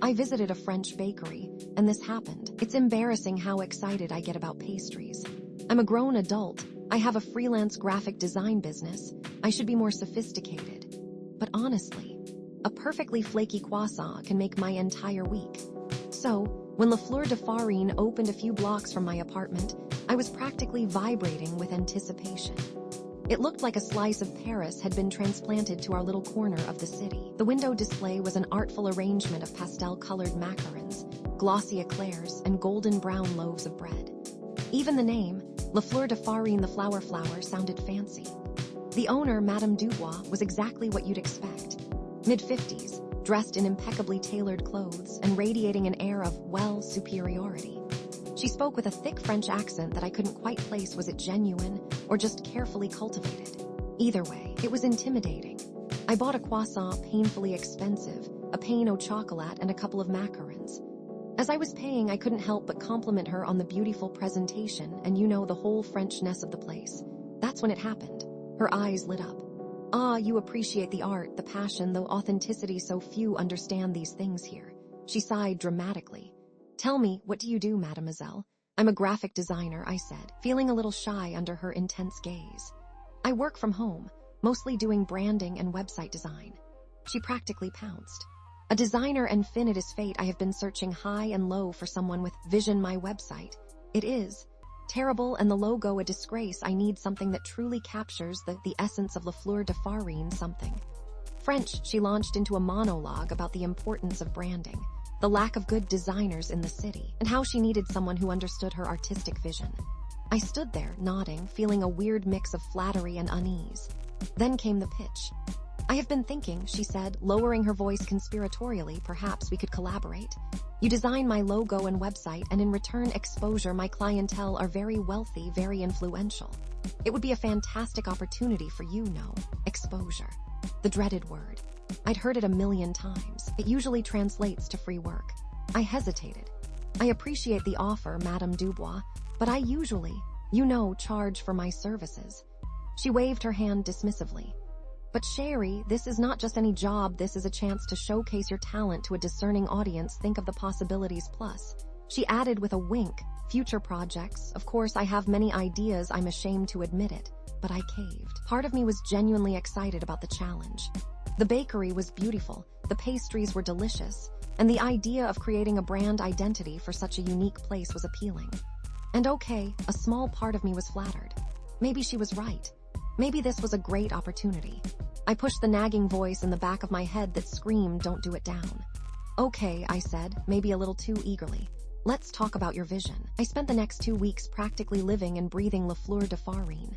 I visited a French bakery, and this happened. It's embarrassing how excited I get about pastries. I'm a grown adult. I have a freelance graphic design business. I should be more sophisticated. But honestly, a perfectly flaky croissant can make my entire week. So, when La Fleur de Farine opened a few blocks from my apartment, I was practically vibrating with anticipation. It looked like a slice of Paris had been transplanted to our little corner of the city. The window display was an artful arrangement of pastel-colored macarons, glossy eclairs, and golden brown loaves of bread. Even the name, La Fleur de Farine, the flower, sounded fancy. The owner, Madame Dubois, was exactly what you'd expect. Mid-50s, dressed in impeccably tailored clothes and radiating an air of, well, superiority. She spoke with a thick French accent that I couldn't quite place. Was it genuine or just carefully cultivated? Either way, it was intimidating. I bought a croissant, painfully expensive, a pain au chocolat, and a couple of macarons. As I was paying, I couldn't help but compliment her on the beautiful presentation and, the whole Frenchness of the place. That's when it happened. Her eyes lit up. Ah, you appreciate the art, the passion, though authenticity, so few understand these things here. She sighed dramatically. Tell me, what do you do, mademoiselle? I'm a graphic designer, I said, feeling a little shy under her intense gaze. I work from home, mostly doing branding and website design. She practically pounced. A designer and fin, it is fate. I have been searching high and low for someone with vision. My website. It is terrible, and the logo a disgrace. I need something that truly captures the essence of La Fleur de Farine, something. French, she launched into a monologue about the importance of branding, the lack of good designers in the city, and how she needed someone who understood her artistic vision. I stood there, nodding, feeling a weird mix of flattery and unease. Then came the pitch. I have been thinking, she said, lowering her voice conspiratorially, perhaps we could collaborate. You design my logo and website, and in return exposure. My clientele are very wealthy, very influential. It would be a fantastic opportunity for exposure. The dreaded word. I'd heard it a million times. It usually translates to free work. I hesitated. I appreciate the offer, Madame Dubois, but I usually, charge for my services. She waved her hand dismissively. But Sherry, this is not just any job. This is a chance to showcase your talent to a discerning audience. Think of the possibilities. Plus, she added with a wink, future projects. Of course, I have many ideas. I'm ashamed to admit it, but I caved. Part of me was genuinely excited about the challenge. The bakery was beautiful, the pastries were delicious, and the idea of creating a brand identity for such a unique place was appealing. And okay, a small part of me was flattered. Maybe she was right. Maybe this was a great opportunity. I pushed the nagging voice in the back of my head that screamed, don't do it down. Okay, I said, maybe a little too eagerly. Let's talk about your vision. I spent the next 2 weeks practically living and breathing La Fleur de Farine.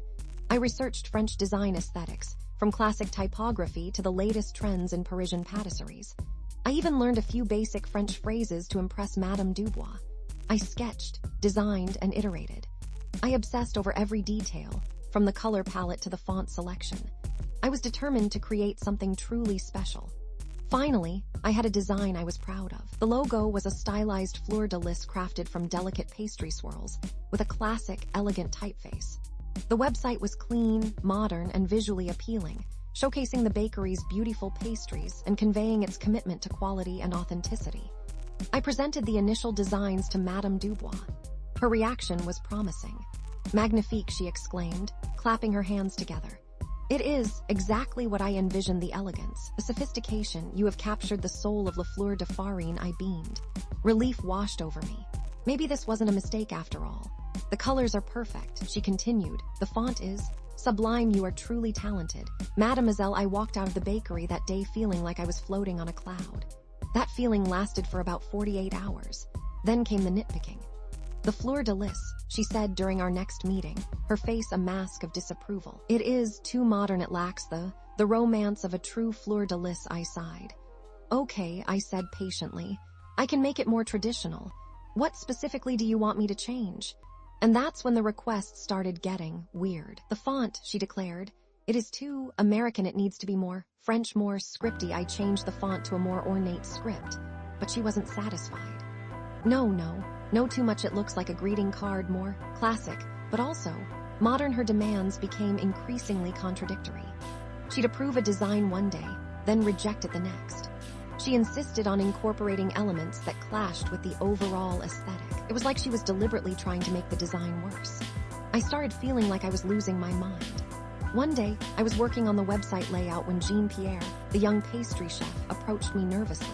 I researched French design aesthetics, from classic typography to the latest trends in Parisian patisseries. I even learned a few basic French phrases to impress Madame Dubois. I sketched, designed, and iterated. I obsessed over every detail, from the color palette to the font selection. I was determined to create something truly special. Finally, I had a design I was proud of. The logo was a stylized fleur-de-lis crafted from delicate pastry swirls, with a classic, elegant typeface. The website was clean, modern, and visually appealing, showcasing the bakery's beautiful pastries and conveying its commitment to quality and authenticity. I presented the initial designs to Madame Dubois. Her reaction was promising. Magnifique, she exclaimed, clapping her hands together. It is exactly what I envisioned, the elegance, the sophistication. You have captured the soul of La Fleur de Farine, I beamed. Relief washed over me. Maybe this wasn't a mistake after all. The colors are perfect, she continued. The font is sublime. You are truly talented. Mademoiselle, I walked out of the bakery that day feeling like I was floating on a cloud. That feeling lasted for about 48 hours. Then came the nitpicking. The fleur-de-lis, she said during our next meeting, her face a mask of disapproval. It is too modern. It lacks the romance of a true fleur-de-lis, I sighed. Okay, I said patiently. I can make it more traditional. What specifically do you want me to change? And that's when the requests started getting weird. The font, she declared. It is too American. It needs to be more French, more scripty. I changed the font to a more ornate script, but she wasn't satisfied. No, too much. It looks like a greeting card, more classic, but also modern. Her demands became increasingly contradictory. She'd approve a design one day, then reject it the next. She insisted on incorporating elements that clashed with the overall aesthetic. It was like she was deliberately trying to make the design worse. I started feeling like I was losing my mind. One day, I was working on the website layout when Jean-Pierre, the young pastry chef, approached me nervously.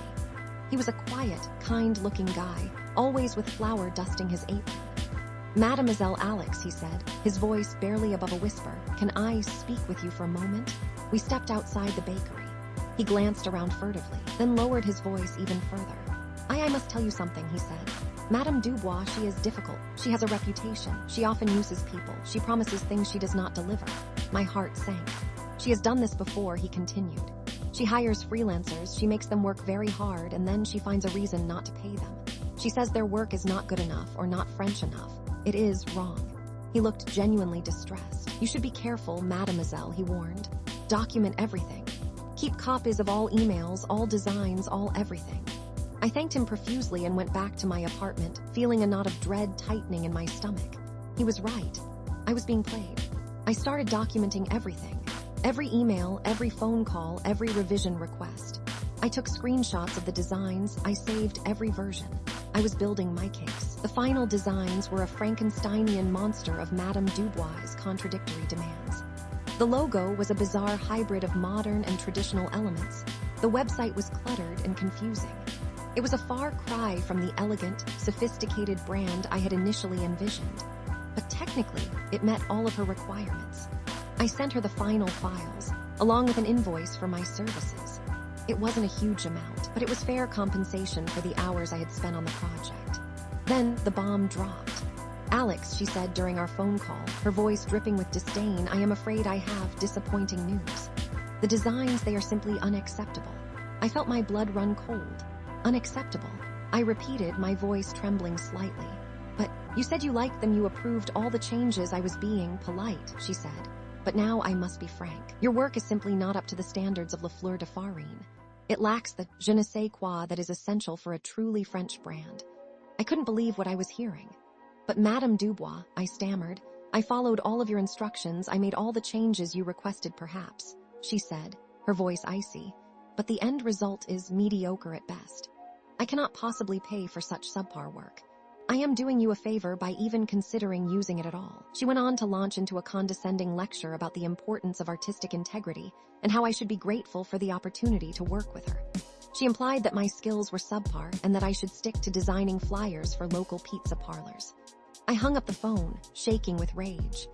He was a quiet, kind-looking guy, always with flour dusting his apron. "Mademoiselle Alex," he said, his voice barely above a whisper, "can I speak with you for a moment?" We stepped outside the bakery. He glanced around furtively, then lowered his voice even further. I must tell you something," he said. "Madame Dubois, she is difficult. She has a reputation. She often uses people. She promises things she does not deliver." My heart sank. "She has done this before," he continued. "She hires freelancers, she makes them work very hard, and then she finds a reason not to pay them. She says their work is not good enough or not French enough. It is wrong." He looked genuinely distressed. "You should be careful, mademoiselle," he warned. "Document everything. Keep copies of all emails, all designs, all everything." I thanked him profusely and went back to my apartment, feeling a knot of dread tightening in my stomach. He was right. I was being played. I started documenting everything. Every email, every phone call, every revision request. I took screenshots of the designs, I saved every version. I was building my case. The final designs were a Frankensteinian monster of Madame Dubois' contradictory demands. The logo was a bizarre hybrid of modern and traditional elements. The website was cluttered and confusing. It was a far cry from the elegant, sophisticated brand I had initially envisioned. But technically, it met all of her requirements. I sent her the final files, along with an invoice for my services. It wasn't a huge amount, but it was fair compensation for the hours I had spent on the project. Then the bomb dropped. "Alex," she said during our phone call, her voice dripping with disdain, "I am afraid I have disappointing news. The designs, they are simply unacceptable." I felt my blood run cold. "Unacceptable," I repeated, my voice trembling slightly. "But you said you liked them, you approved all the changes." I was being polite, she said. "But now I must be frank. Your work is simply not up to the standards of La Fleur de Farine. It lacks the je ne sais quoi that is essential for a truly French brand." I couldn't believe what I was hearing. "But Madame Dubois," I stammered, "I followed all of your instructions, I made all the changes you requested perhaps," she said, her voice icy. "But the end result is mediocre at best. I cannot possibly pay for such subpar work. I am doing you a favor by even considering using it at all." She went on to launch into a condescending lecture about the importance of artistic integrity and how I should be grateful for the opportunity to work with her. She implied that my skills were subpar and that I should stick to designing flyers for local pizza parlors. I hung up the phone, shaking with rage.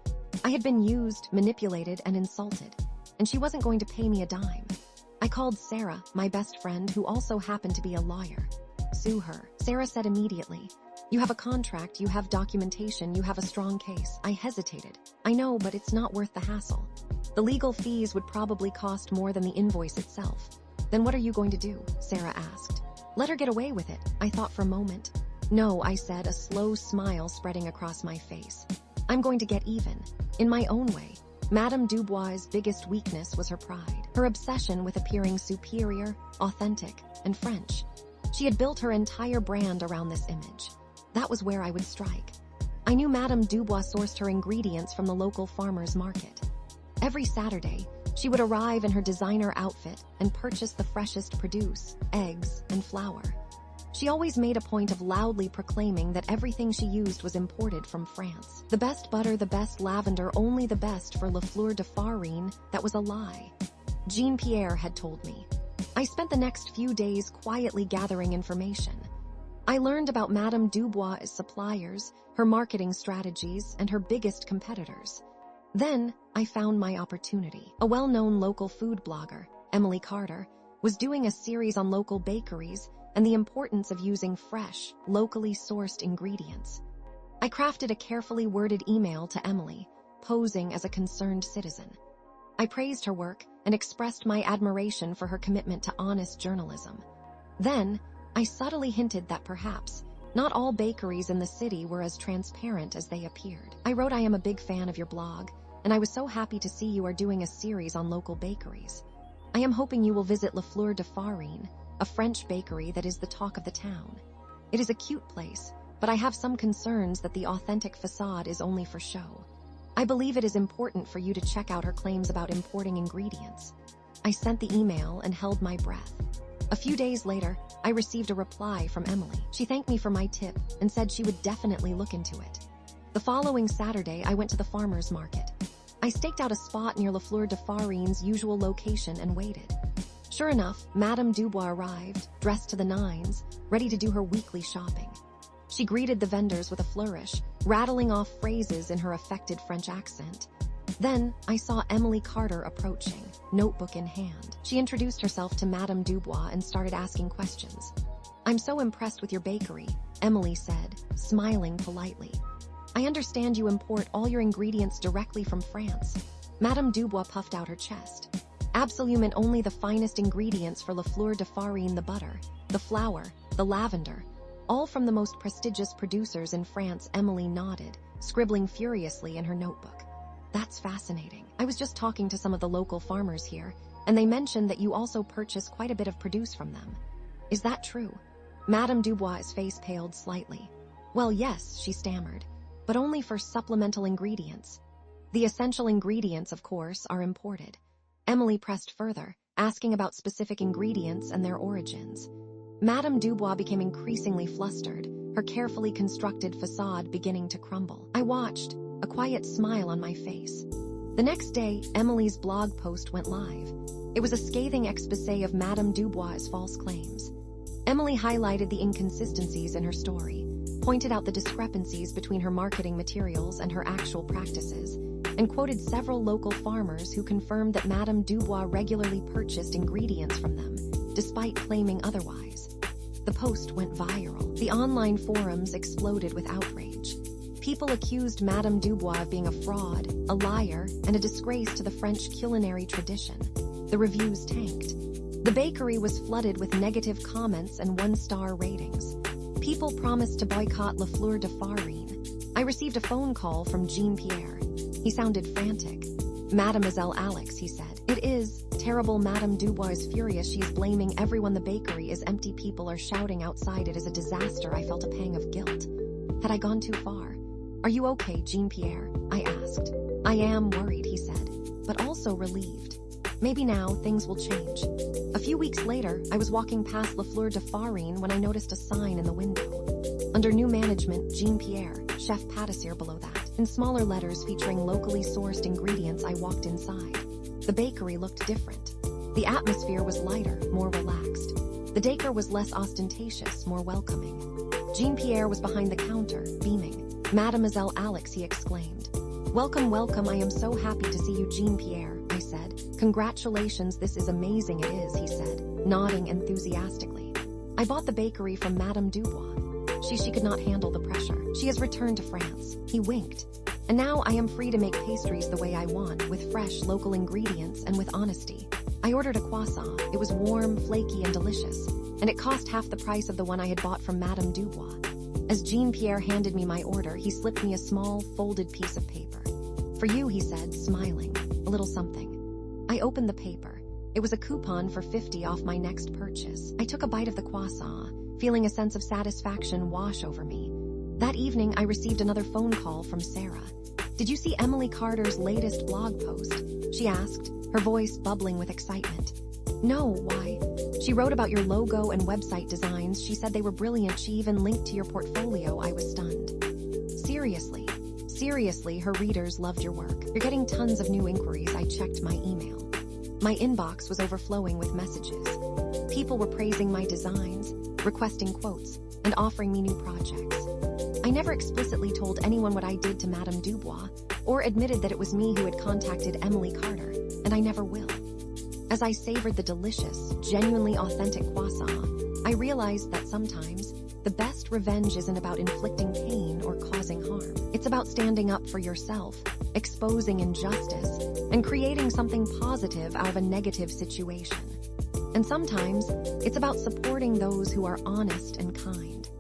I had been used, manipulated, and insulted, and she wasn't going to pay me a dime. I called Sarah, my best friend, who also happened to be a lawyer. "Sue her," Sarah said immediately. "You have a contract, you have documentation, you have a strong case." I hesitated. "I know, but it's not worth the hassle. The legal fees would probably cost more than the invoice itself." "Then what are you going to do?" Sarah asked. "Let her get away with it," I thought for a moment. "No," I said, a slow smile spreading across my face. "I'm going to get even. In my own way." Madame Dubois' biggest weakness was her pride, her obsession with appearing superior, authentic, and French. She had built her entire brand around this image. That was where I would strike. I knew Madame Dubois sourced her ingredients from the local farmer's market. Every Saturday, she would arrive in her designer outfit and purchase the freshest produce, eggs, and flour. She always made a point of loudly proclaiming that everything she used was imported from France. The best butter, the best lavender, only the best for La Fleur de Farine. That was a lie. Jean-Pierre had told me. I spent the next few days quietly gathering information. I learned about Madame Dubois' suppliers, her marketing strategies, and her biggest competitors. Then, I found my opportunity. A well-known local food blogger, Emily Carter, was doing a series on local bakeries and the importance of using fresh, locally sourced ingredients. I crafted a carefully worded email to Emily, posing as a concerned citizen. I praised her work and expressed my admiration for her commitment to honest journalism. Then, I subtly hinted that perhaps not all bakeries in the city were as transparent as they appeared. I wrote, "I am a big fan of your blog, and I was so happy to see you are doing a series on local bakeries. I am hoping you will visit La Fleur de Farine, a French bakery that is the talk of the town. It is a cute place, but I have some concerns that the authentic facade is only for show. I believe it is important for you to check out her claims about importing ingredients." I sent the email and held my breath. A few days later, I received a reply from Emily. She thanked me for my tip and said she would definitely look into it. The following Saturday, I went to the farmer's market. I staked out a spot near La Fleur de Farine's usual location and waited. Sure enough, Madame Dubois arrived, dressed to the nines, ready to do her weekly shopping. She greeted the vendors with a flourish, rattling off phrases in her affected French accent. Then, I saw Emily Carter approaching, notebook in hand. She introduced herself to Madame Dubois and started asking questions. "I'm so impressed with your bakery," Emily said, smiling politely. "I understand you import all your ingredients directly from France." Madame Dubois puffed out her chest. "Absolument only the finest ingredients for La Fleur de Farine, the butter, the flour, the lavender, all from the most prestigious producers in France." Emily nodded, scribbling furiously in her notebook. "That's fascinating. I was just talking to some of the local farmers here, and they mentioned that you also purchase quite a bit of produce from them. Is that true?" Madame Dubois' face paled slightly. "Well, yes," she stammered, "but only for supplemental ingredients. The essential ingredients, of course, are imported." Emily pressed further, asking about specific ingredients and their origins. Madame Dubois became increasingly flustered, her carefully constructed facade beginning to crumble. I watched, a quiet smile on my face. The next day, Emily's blog post went live. It was a scathing exposé of Madame Dubois' false claims. Emily highlighted the inconsistencies in her story, pointed out the discrepancies between her marketing materials and her actual practices, and quoted several local farmers who confirmed that Madame Dubois regularly purchased ingredients from them, despite claiming otherwise. The post went viral. The online forums exploded with outrage. People accused Madame Dubois of being a fraud, a liar, and a disgrace to the French culinary tradition. The reviews tanked. The bakery was flooded with negative comments and one-star ratings. People promised to boycott La Fleur de Farine. I received a phone call from Jean-Pierre. He sounded frantic. "Mademoiselle Alex," he said. "It is terrible. Madame Dubois is furious. She is blaming everyone. The bakery is empty. People are shouting outside. It is a disaster." I felt a pang of guilt. Had I gone too far? "Are you okay, Jean-Pierre?" I asked. "I am worried," he said, but also relieved. Maybe now things will change. A few weeks later, I was walking past La Fleur de Farine when I noticed a sign in the window. Under new management, Jean-Pierre, chef pâtissier below that. In smaller letters featuring locally sourced ingredients. I walked inside. The bakery looked different. The atmosphere was lighter, more relaxed. The decor was less ostentatious, more welcoming. Jean-Pierre was behind the counter, beaming. "Mademoiselle Alex," he exclaimed. "Welcome, welcome. I am so happy to see you, Jean-Pierre," I said. "Congratulations, this is amazing." "It is," he said, nodding enthusiastically. "I bought the bakery from Madame Dubois. She could not handle the pressure. She has returned to France." He winked. "And now I am free to make pastries the way I want, with fresh, local ingredients and with honesty." I ordered a croissant. It was warm, flaky, and delicious, and it cost half the price of the one I had bought from Madame Dubois. As Jean-Pierre handed me my order, he slipped me a small, folded piece of paper. "For you," he said, smiling, "a little something." I opened the paper. It was a coupon for 50 off my next purchase. I took a bite of the croissant, feeling a sense of satisfaction wash over me. That evening, I received another phone call from Sarah. "Did you see Emily Carter's latest blog post?" she asked, her voice bubbling with excitement. "No, why?" "She wrote about your logo and website designs. She said they were brilliant. She even linked to your portfolio." I was stunned. Seriously? Seriously, her readers loved your work. "You're getting tons of new inquiries." I checked my email. My inbox was overflowing with messages. People were praising my designs, requesting quotes, and offering me new projects. I never explicitly told anyone what I did to Madame Dubois, or admitted that it was me who had contacted Emily Carter, and I never will. As I savored the delicious, genuinely authentic croissant, I realized that sometimes, the best revenge isn't about inflicting pain or causing harm. It's about standing up for yourself, exposing injustice, and creating something positive out of a negative situation. And sometimes, it's about supporting those who are honest and kind.